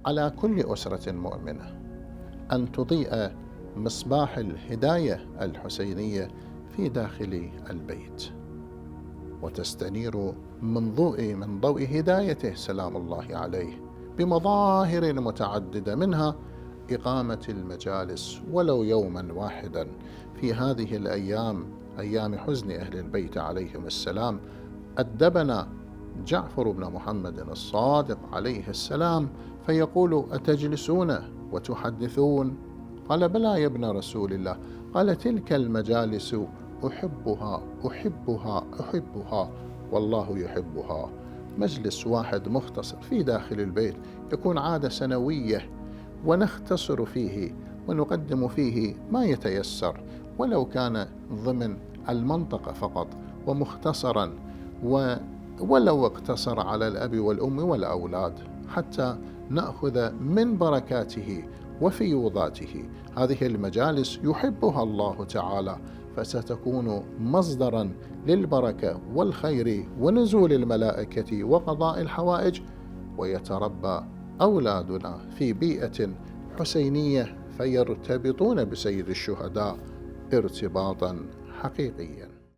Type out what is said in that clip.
على كل أسرة مؤمنة أن تضيء مصباح الهداية الحسينية في داخل البيت، وتستنير من ضوء هدايته سلام الله عليه بمظاهر متعددة، منها إقامة المجالس ولو يوما واحدا في هذه الأيام، أيام حزن أهل البيت عليهم السلام. أدبنا جعفر بن محمد الصادق عليه السلام فيقول: أتجلسون وتحدثون؟ قال: بلى يا ابن رسول الله. قال: تلك المجالس أحبها أحبها أحبها والله يحبها. مجلس واحد مختصر في داخل البيت يكون عادة سنوية، ونختصر فيه ونقدم فيه ما يتيسر، ولو كان ضمن المنطقة فقط ومختصرا، ولو اقتصر على الأب والأم والأولاد، حتى نأخذ من بركاته وفيوضاته. هذه المجالس يحبها الله تعالى، فستكون مصدرا للبركة والخير ونزول الملائكة وقضاء الحوائج، ويتربى أولادنا في بيئة حسينية فيرتبطون بسيد الشهداء ارتباطا حقيقيا.